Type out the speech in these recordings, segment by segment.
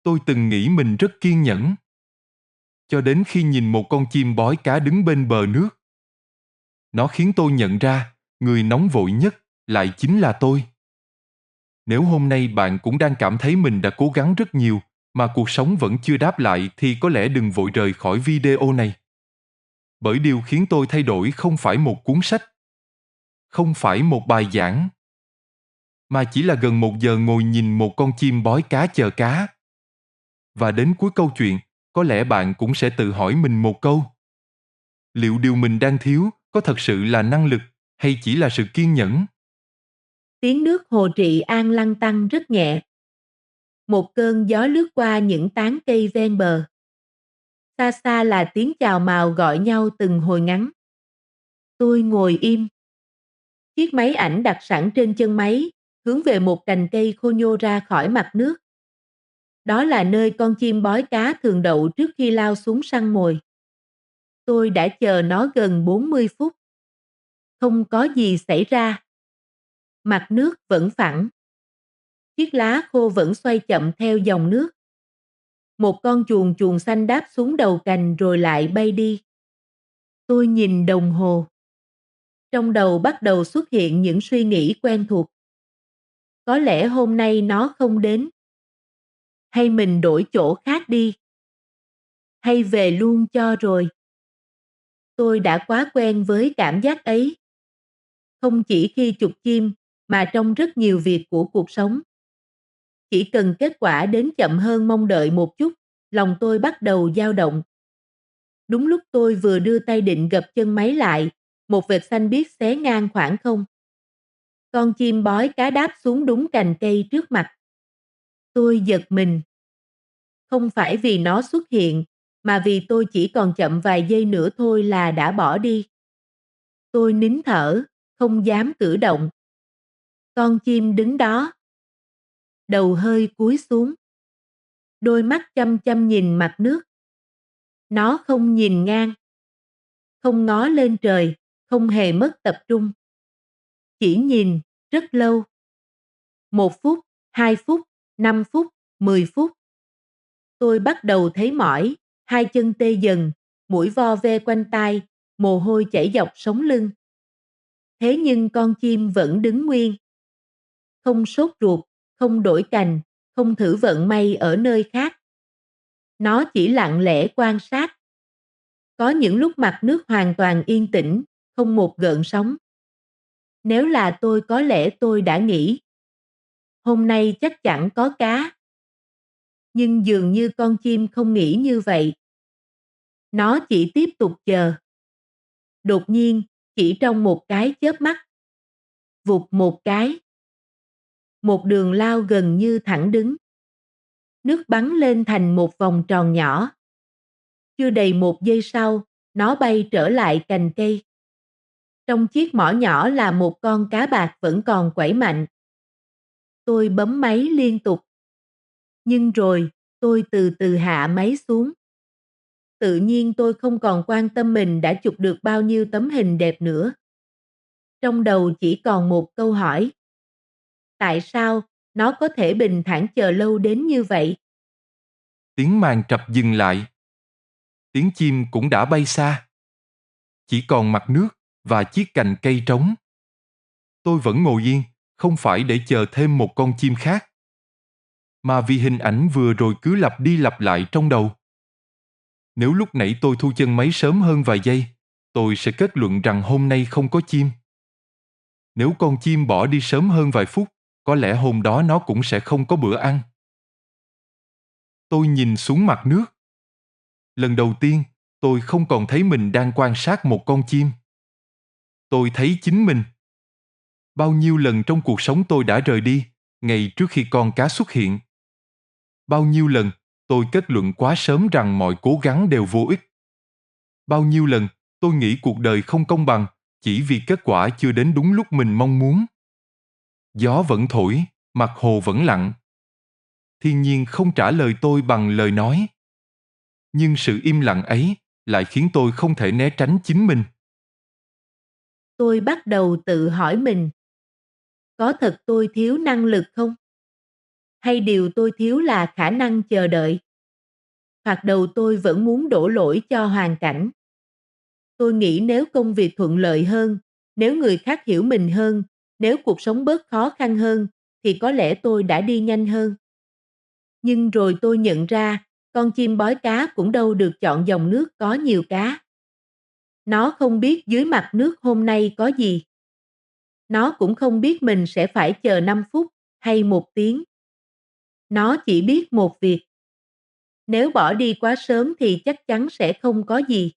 Tôi từng nghĩ mình rất kiên nhẫn. Cho đến khi nhìn một con chim bói cá đứng bên bờ nước. Nó khiến tôi nhận ra, người nóng vội nhất lại chính là tôi. Nếu hôm nay bạn cũng đang cảm thấy mình đã cố gắng rất nhiều, mà cuộc sống vẫn chưa đáp lại thì có lẽ đừng vội rời khỏi video này. Bởi điều khiến tôi thay đổi không phải một cuốn sách, không phải một bài giảng, mà chỉ là gần 1 giờ ngồi nhìn một con chim bói cá chờ cá. Và đến cuối câu chuyện, có lẽ bạn cũng sẽ tự hỏi mình một câu. Liệu điều mình đang thiếu có thật sự là năng lực hay chỉ là sự kiên nhẫn? Tiếng nước hồ Trị An lăn tăn rất nhẹ. Một cơn gió lướt qua những tán cây ven bờ. Xa xa là tiếng chào mào gọi nhau từng hồi ngắn. Tôi ngồi im. Chiếc máy ảnh đặt sẵn trên chân máy, hướng về một cành cây khô nhô ra khỏi mặt nước. Đó là nơi con chim bói cá thường đậu trước khi lao xuống săn mồi. Tôi đã chờ nó gần 40 phút. Không có gì xảy ra. Mặt nước vẫn phẳng. Chiếc lá khô vẫn xoay chậm theo dòng nước. Một con chuồn chuồn xanh đáp xuống đầu cành rồi lại bay đi. Tôi nhìn đồng hồ. Trong đầu bắt đầu xuất hiện những suy nghĩ quen thuộc. Có lẽ hôm nay nó không đến. Hay mình đổi chỗ khác đi. Hay về luôn cho rồi. Tôi đã quá quen với cảm giác ấy. Không chỉ khi chụp chim, mà trong rất nhiều việc của cuộc sống. Chỉ cần kết quả đến chậm hơn mong đợi một chút, lòng tôi bắt đầu dao động. Đúng lúc tôi vừa đưa tay định gập chân máy lại, một vệt xanh biếc xé ngang khoảng không. Con chim bói cá đáp xuống đúng cành cây trước mặt. Tôi giật mình. Không phải vì nó xuất hiện, mà vì tôi chỉ còn chậm vài giây nữa thôi là đã bỏ đi. Tôi nín thở, không dám cử động. Con chim đứng đó. Đầu hơi cúi xuống. Đôi mắt chăm chăm nhìn mặt nước. Nó không nhìn ngang. Không ngó lên trời, không hề mất tập trung. Chỉ nhìn, rất lâu. 1 phút, 2 phút, 5 phút, 10 phút. Tôi bắt đầu thấy mỏi, hai chân tê dần, mũi vo ve quanh tai, mồ hôi chảy dọc sống lưng. Thế nhưng con chim vẫn đứng nguyên. Không sốt ruột, không đổi cành, không thử vận may ở nơi khác. Nó chỉ lặng lẽ quan sát. Có những lúc mặt nước hoàn toàn yên tĩnh, không một gợn sóng. Nếu là tôi có lẽ tôi đã nghĩ. Hôm nay chắc chẳng có cá. Nhưng dường như con chim không nghĩ như vậy. Nó chỉ tiếp tục chờ. Đột nhiên, chỉ trong một cái chớp mắt. Vụt một cái. Một đường lao gần như thẳng đứng. Nước bắn lên thành một vòng tròn nhỏ. Chưa đầy 1 giây sau, nó bay trở lại cành cây. Trong chiếc mỏ nhỏ là một con cá bạc vẫn còn quẩy mạnh. Tôi bấm máy liên tục. Nhưng rồi, tôi từ từ hạ máy xuống. Tự nhiên tôi không còn quan tâm mình đã chụp được bao nhiêu tấm hình đẹp nữa. Trong đầu chỉ còn một câu hỏi. Tại sao nó có thể bình thản chờ lâu đến như vậy? Tiếng màn trập dừng lại. Tiếng chim cũng đã bay xa. Chỉ còn mặt nước và chiếc cành cây trống. Tôi vẫn ngồi yên, không phải để chờ thêm một con chim khác, mà vì hình ảnh vừa rồi cứ lặp đi lặp lại trong đầu. Nếu lúc nãy tôi thu chân máy sớm hơn vài giây, tôi sẽ kết luận rằng hôm nay không có chim. Nếu con chim bỏ đi sớm hơn vài phút, có lẽ hôm đó nó cũng sẽ không có bữa ăn. Tôi nhìn xuống mặt nước. Lần đầu tiên, tôi không còn thấy mình đang quan sát một con chim. Tôi thấy chính mình. Bao nhiêu lần trong cuộc sống tôi đã rời đi, ngay trước khi con cá xuất hiện. Bao nhiêu lần tôi kết luận quá sớm rằng mọi cố gắng đều vô ích. Bao nhiêu lần tôi nghĩ cuộc đời không công bằng chỉ vì kết quả chưa đến đúng lúc mình mong muốn. Gió vẫn thổi, mặt hồ vẫn lặng. Thiên nhiên không trả lời tôi bằng lời nói. Nhưng sự im lặng ấy lại khiến tôi không thể né tránh chính mình. Tôi bắt đầu tự hỏi mình. Có thật tôi thiếu năng lực không? Hay điều tôi thiếu là khả năng chờ đợi? Hoặc đầu tôi vẫn muốn đổ lỗi cho hoàn cảnh? Tôi nghĩ nếu công việc thuận lợi hơn, nếu người khác hiểu mình hơn, nếu cuộc sống bớt khó khăn hơn, thì có lẽ tôi đã đi nhanh hơn. Nhưng rồi tôi nhận ra, con chim bói cá cũng đâu được chọn dòng nước có nhiều cá. Nó không biết dưới mặt nước hôm nay có gì. Nó cũng không biết mình sẽ phải chờ 5 phút hay 1 tiếng. Nó chỉ biết một việc. Nếu bỏ đi quá sớm thì chắc chắn sẽ không có gì.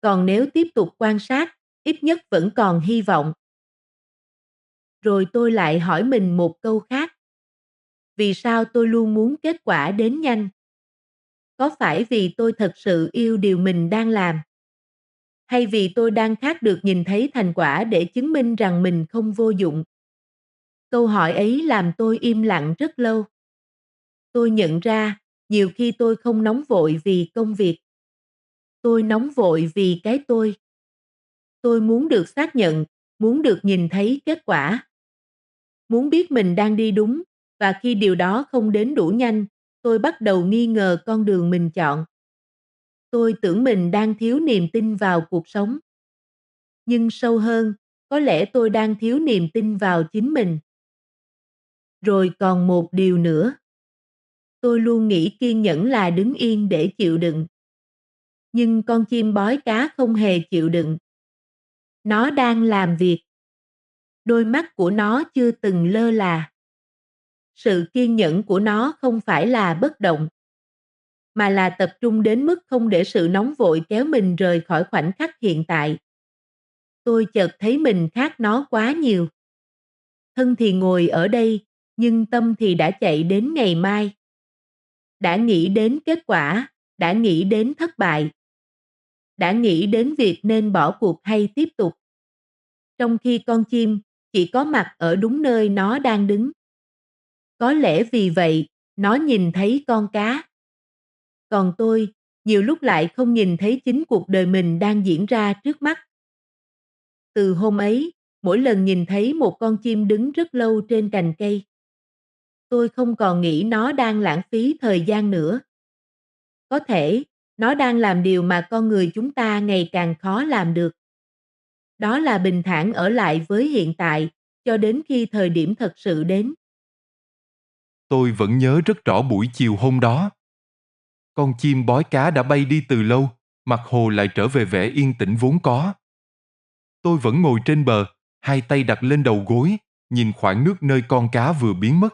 Còn nếu tiếp tục quan sát, ít nhất vẫn còn hy vọng. Rồi tôi lại hỏi mình một câu khác. Vì sao tôi luôn muốn kết quả đến nhanh? Có phải vì tôi thật sự yêu điều mình đang làm? Hay vì tôi đang khát được nhìn thấy thành quả để chứng minh rằng mình không vô dụng? Câu hỏi ấy làm tôi im lặng rất lâu. Tôi nhận ra, nhiều khi tôi không nóng vội vì công việc. Tôi nóng vội vì cái tôi. Tôi muốn được xác nhận, muốn được nhìn thấy kết quả. Muốn biết mình đang đi đúng, và khi điều đó không đến đủ nhanh, tôi bắt đầu nghi ngờ con đường mình chọn. Tôi tưởng mình đang thiếu niềm tin vào cuộc sống. Nhưng sâu hơn, có lẽ tôi đang thiếu niềm tin vào chính mình. Rồi còn một điều nữa. Tôi luôn nghĩ kiên nhẫn là đứng yên để chịu đựng. Nhưng con chim bói cá không hề chịu đựng. Nó đang làm việc. Đôi mắt của nó chưa từng lơ là. Sự kiên nhẫn của nó không phải là bất động, mà là tập trung đến mức không để sự nóng vội kéo mình rời khỏi khoảnh khắc hiện tại. Tôi chợt thấy mình khác nó quá nhiều. Thân thì ngồi ở đây, nhưng tâm thì đã chạy đến ngày mai. Đã nghĩ đến kết quả, đã nghĩ đến thất bại. Đã nghĩ đến việc nên bỏ cuộc hay tiếp tục. Trong khi con chim chỉ có mặt ở đúng nơi nó đang đứng. Có lẽ vì vậy, nó nhìn thấy con cá. Còn tôi, nhiều lúc lại không nhìn thấy chính cuộc đời mình đang diễn ra trước mắt. Từ hôm ấy, mỗi lần nhìn thấy một con chim đứng rất lâu trên cành cây, tôi không còn nghĩ nó đang lãng phí thời gian nữa. Có thể, nó đang làm điều mà con người chúng ta ngày càng khó làm được. Đó là bình thản ở lại với hiện tại, cho đến khi thời điểm thật sự đến. Tôi vẫn nhớ rất rõ buổi chiều hôm đó. Con chim bói cá đã bay đi từ lâu, mặt hồ lại trở về vẻ yên tĩnh vốn có. Tôi vẫn ngồi trên bờ, hai tay đặt lên đầu gối, nhìn khoảng nước nơi con cá vừa biến mất.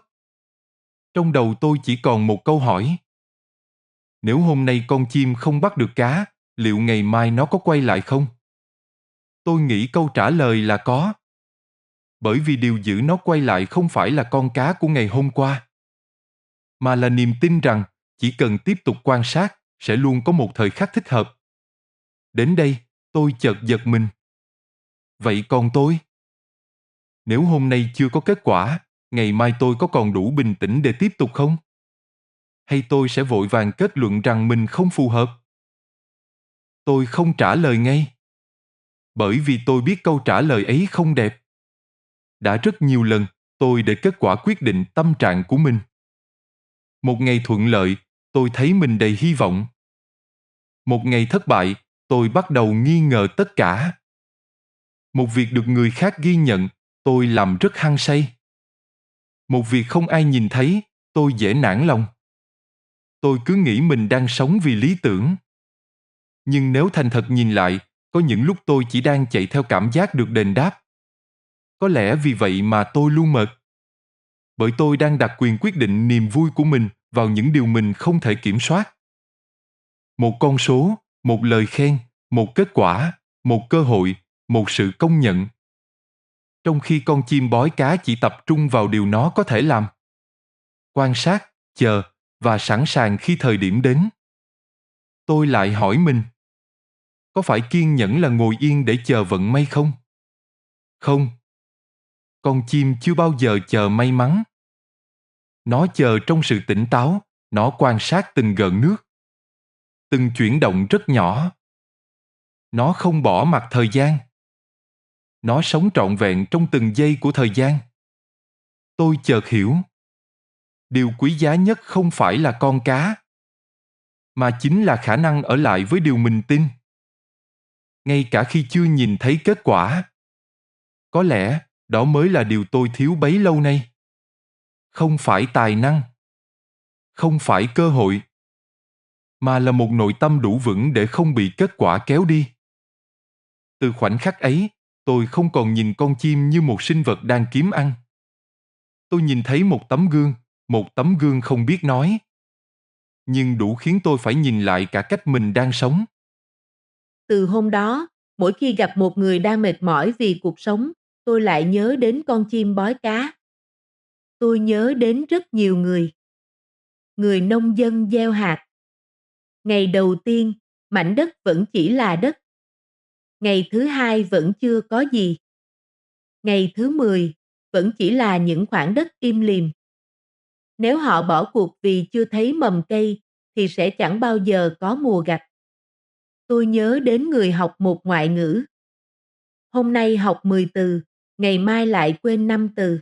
Trong đầu tôi chỉ còn một câu hỏi. Nếu hôm nay con chim không bắt được cá, liệu ngày mai nó có quay lại không? Tôi nghĩ câu trả lời là có. Bởi vì điều giữ nó quay lại không phải là con cá của ngày hôm qua, mà là niềm tin rằng chỉ cần tiếp tục quan sát, sẽ luôn có một thời khắc thích hợp. Đến đây, tôi chợt giật mình. Vậy còn tôi? Nếu hôm nay chưa có kết quả, ngày mai tôi có còn đủ bình tĩnh để tiếp tục không? Hay tôi sẽ vội vàng kết luận rằng mình không phù hợp? Tôi không trả lời ngay. Bởi vì tôi biết câu trả lời ấy không đẹp. Đã rất nhiều lần, tôi để kết quả quyết định tâm trạng của mình. Một ngày thuận lợi, tôi thấy mình đầy hy vọng. Một ngày thất bại, tôi bắt đầu nghi ngờ tất cả. Một việc được người khác ghi nhận, tôi làm rất hăng say. Một việc không ai nhìn thấy, tôi dễ nản lòng. Tôi cứ nghĩ mình đang sống vì lý tưởng. Nhưng nếu thành thật nhìn lại, có những lúc tôi chỉ đang chạy theo cảm giác được đền đáp. Có lẽ vì vậy mà tôi luôn mệt. Bởi tôi đang đặt quyền quyết định niềm vui của mình vào những điều mình không thể kiểm soát. Một con số, một lời khen, một kết quả, một cơ hội, một sự công nhận. Trong khi con chim bói cá chỉ tập trung vào điều nó có thể làm. Quan sát, chờ và sẵn sàng khi thời điểm đến. Tôi lại hỏi mình, có phải kiên nhẫn là ngồi yên để chờ vận may không? Không. Con chim chưa bao giờ chờ may mắn. Nó chờ trong sự tỉnh táo, nó quan sát từng gợn nước, từng chuyển động rất nhỏ. Nó không bỏ mặc thời gian. Nó sống trọn vẹn trong từng giây của thời gian. Tôi chợt hiểu. Điều quý giá nhất không phải là con cá, mà chính là khả năng ở lại với điều mình tin. Ngay cả khi chưa nhìn thấy kết quả. Có lẽ đó mới là điều tôi thiếu bấy lâu nay. Không phải tài năng, không phải cơ hội, mà là một nội tâm đủ vững để không bị kết quả kéo đi. Từ khoảnh khắc ấy, tôi không còn nhìn con chim như một sinh vật đang kiếm ăn. Tôi nhìn thấy một tấm gương không biết nói, nhưng đủ khiến tôi phải nhìn lại cả cách mình đang sống. Từ hôm đó, mỗi khi gặp một người đang mệt mỏi vì cuộc sống, tôi lại nhớ đến con chim bói cá. Tôi nhớ đến rất nhiều người. Người nông dân gieo hạt. Ngày đầu tiên, mảnh đất vẫn chỉ là đất. Ngày thứ hai vẫn chưa có gì. Ngày thứ 10, vẫn chỉ là những khoảng đất im lìm. Nếu họ bỏ cuộc vì chưa thấy mầm cây, thì sẽ chẳng bao giờ có mùa gặt. Tôi nhớ đến người học một ngoại ngữ. Hôm nay học 10 từ, ngày mai lại quên 5 từ.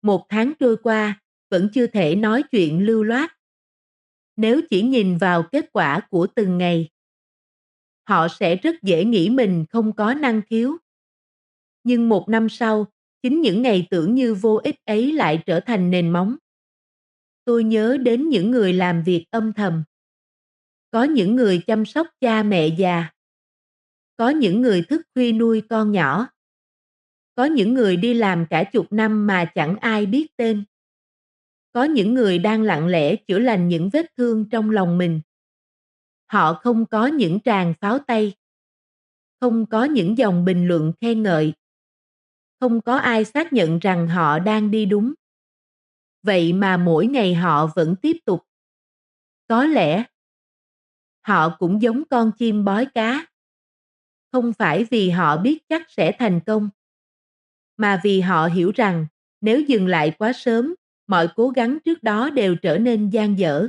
Một tháng trôi qua, vẫn chưa thể nói chuyện lưu loát. Nếu chỉ nhìn vào kết quả của từng ngày, họ sẽ rất dễ nghĩ mình không có năng khiếu. Nhưng một năm sau, chính những ngày tưởng như vô ích ấy lại trở thành nền móng. Tôi nhớ đến những người làm việc âm thầm. Có những người chăm sóc cha mẹ già. Có những người thức khuya nuôi con nhỏ. Có những người đi làm cả chục năm mà chẳng ai biết tên. Có những người đang lặng lẽ chữa lành những vết thương trong lòng mình. Họ không có những tràng pháo tay. Không có những dòng bình luận khen ngợi. Không có ai xác nhận rằng họ đang đi đúng. Vậy mà mỗi ngày họ vẫn tiếp tục. Có lẽ họ cũng giống con chim bói cá. Không phải vì họ biết chắc sẽ thành công, mà vì họ hiểu rằng nếu dừng lại quá sớm, mọi cố gắng trước đó đều trở nên dang dở.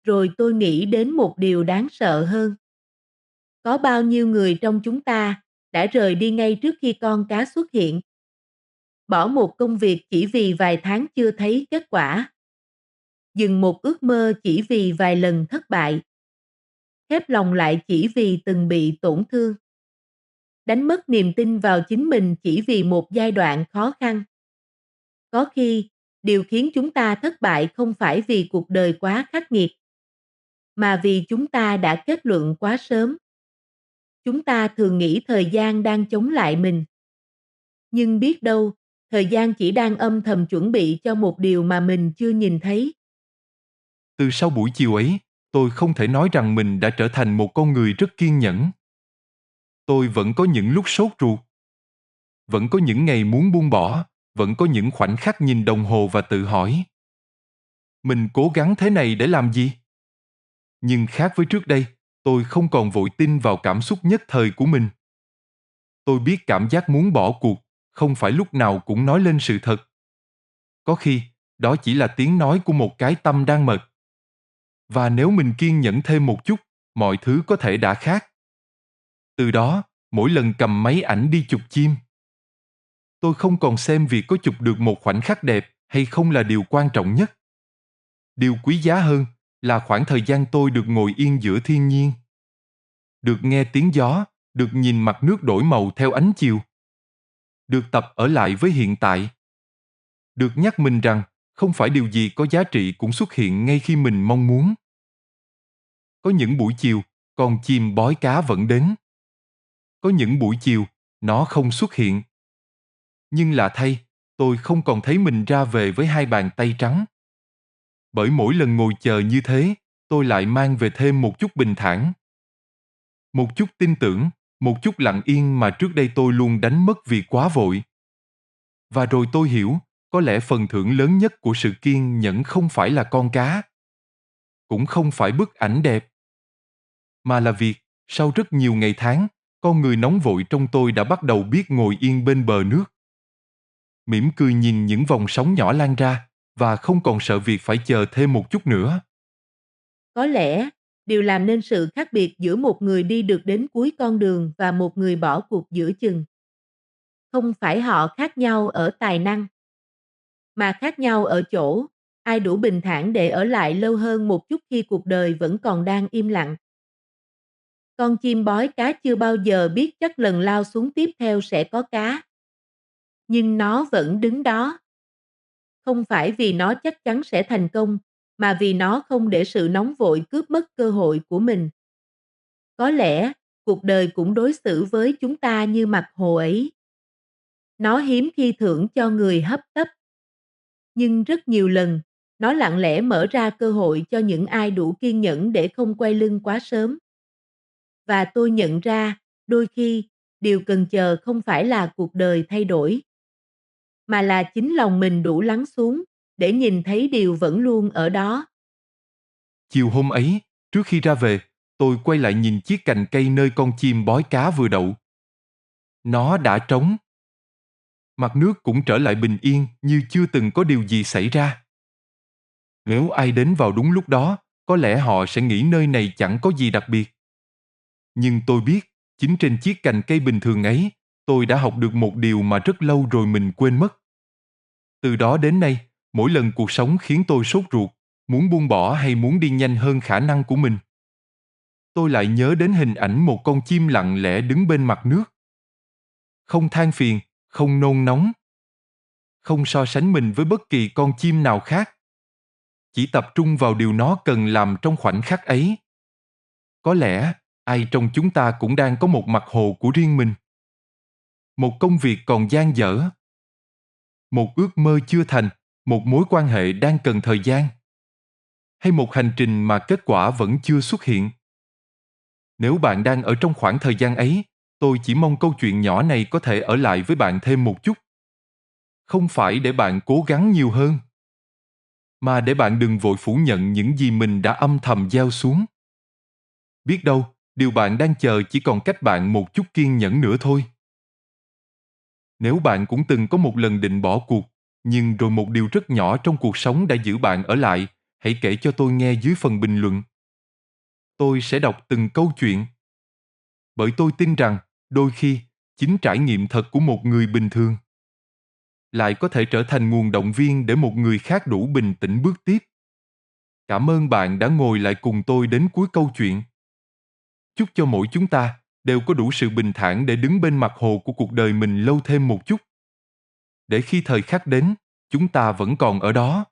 Rồi tôi nghĩ đến một điều đáng sợ hơn. Có bao nhiêu người trong chúng ta đã rời đi ngay trước khi con cá xuất hiện. Bỏ một công việc chỉ vì vài tháng chưa thấy kết quả. Dừng một ước mơ chỉ vì vài lần thất bại. Khép lòng lại chỉ vì từng bị tổn thương. Đánh mất niềm tin vào chính mình chỉ vì một giai đoạn khó khăn. Có khi, điều khiến chúng ta thất bại không phải vì cuộc đời quá khắc nghiệt, mà vì chúng ta đã kết luận quá sớm. Chúng ta thường nghĩ thời gian đang chống lại mình. Nhưng biết đâu, thời gian chỉ đang âm thầm chuẩn bị cho một điều mà mình chưa nhìn thấy. Từ sau buổi chiều ấy, tôi không thể nói rằng mình đã trở thành một con người rất kiên nhẫn. Tôi vẫn có những lúc sốt ruột. Vẫn có những ngày muốn buông bỏ, vẫn có những khoảnh khắc nhìn đồng hồ và tự hỏi. Mình cố gắng thế này để làm gì? Nhưng khác với trước đây, tôi không còn vội tin vào cảm xúc nhất thời của mình. Tôi biết cảm giác muốn bỏ cuộc, không phải lúc nào cũng nói lên sự thật. Có khi, đó chỉ là tiếng nói của một cái tâm đang mệt. Và nếu mình kiên nhẫn thêm một chút, mọi thứ có thể đã khác. Từ đó, mỗi lần cầm máy ảnh đi chụp chim, tôi không còn xem việc có chụp được một khoảnh khắc đẹp hay không là điều quan trọng nhất. Điều quý giá hơn là khoảng thời gian tôi được ngồi yên giữa thiên nhiên. Được nghe tiếng gió, được nhìn mặt nước đổi màu theo ánh chiều. Được tập ở lại với hiện tại. Được nhắc mình rằng không phải điều gì có giá trị cũng xuất hiện ngay khi mình mong muốn. Có những buổi chiều, con chim bói cá vẫn đến. Có những buổi chiều, nó không xuất hiện. Nhưng lạ thay, tôi không còn thấy mình ra về với hai bàn tay trắng. Bởi mỗi lần ngồi chờ như thế, tôi lại mang về thêm một chút bình thản. Một chút tin tưởng, một chút lặng yên mà trước đây tôi luôn đánh mất vì quá vội. Và rồi tôi hiểu, có lẽ phần thưởng lớn nhất của sự kiên nhẫn không phải là con cá. Cũng không phải bức ảnh đẹp. Mà là việc, sau rất nhiều ngày tháng, con người nóng vội trong tôi đã bắt đầu biết ngồi yên bên bờ nước. Mỉm cười nhìn những vòng sóng nhỏ lan ra, và không còn sợ việc phải chờ thêm một chút nữa. Có lẽ, điều làm nên sự khác biệt giữa một người đi được đến cuối con đường và một người bỏ cuộc giữa chừng. Không phải họ khác nhau ở tài năng, mà khác nhau ở chỗ, ai đủ bình thản để ở lại lâu hơn một chút khi cuộc đời vẫn còn đang im lặng. Con chim bói cá chưa bao giờ biết chắc lần lao xuống tiếp theo sẽ có cá. Nhưng nó vẫn đứng đó. Không phải vì nó chắc chắn sẽ thành công, mà vì nó không để sự nóng vội cướp mất cơ hội của mình. Có lẽ, cuộc đời cũng đối xử với chúng ta như mặt hồ ấy. Nó hiếm khi thưởng cho người hấp tấp. Nhưng rất nhiều lần, nó lặng lẽ mở ra cơ hội cho những ai đủ kiên nhẫn để không quay lưng quá sớm. Và tôi nhận ra, đôi khi, điều cần chờ không phải là cuộc đời thay đổi, mà là chính lòng mình đủ lắng xuống, để nhìn thấy điều vẫn luôn ở đó. Chiều hôm ấy, trước khi ra về, tôi quay lại nhìn chiếc cành cây nơi con chim bói cá vừa đậu. Nó đã trống. Mặt nước cũng trở lại bình yên như chưa từng có điều gì xảy ra. Nếu ai đến vào đúng lúc đó, có lẽ họ sẽ nghĩ nơi này chẳng có gì đặc biệt. Nhưng tôi biết, chính trên chiếc cành cây bình thường ấy, tôi đã học được một điều mà rất lâu rồi mình quên mất. Từ đó đến nay, mỗi lần cuộc sống khiến tôi sốt ruột, muốn buông bỏ hay muốn đi nhanh hơn khả năng của mình, tôi lại nhớ đến hình ảnh một con chim lặng lẽ đứng bên mặt nước. Không than phiền, không nôn nóng, không so sánh mình với bất kỳ con chim nào khác. Chỉ tập trung vào điều nó cần làm trong khoảnh khắc ấy. Có lẽ, ai trong chúng ta cũng đang có một mặt hồ của riêng mình. Một công việc còn dang dở. Một ước mơ chưa thành, một mối quan hệ đang cần thời gian. Hay một hành trình mà kết quả vẫn chưa xuất hiện. Nếu bạn đang ở trong khoảng thời gian ấy, tôi chỉ mong câu chuyện nhỏ này có thể ở lại với bạn thêm một chút. Không phải để bạn cố gắng nhiều hơn, mà để bạn đừng vội phủ nhận những gì mình đã âm thầm gieo xuống. Biết đâu, điều bạn đang chờ chỉ còn cách bạn một chút kiên nhẫn nữa thôi. Nếu bạn cũng từng có một lần định bỏ cuộc, nhưng rồi một điều rất nhỏ trong cuộc sống đã giữ bạn ở lại, hãy kể cho tôi nghe dưới phần bình luận. Tôi sẽ đọc từng câu chuyện. Bởi tôi tin rằng, đôi khi, chính trải nghiệm thật của một người bình thường lại có thể trở thành nguồn động viên để một người khác đủ bình tĩnh bước tiếp. Cảm ơn bạn đã ngồi lại cùng tôi đến cuối câu chuyện. Chúc cho mỗi chúng ta đều có đủ sự bình thản để đứng bên mặt hồ của cuộc đời mình lâu thêm một chút. Để khi thời khắc đến, chúng ta vẫn còn ở đó.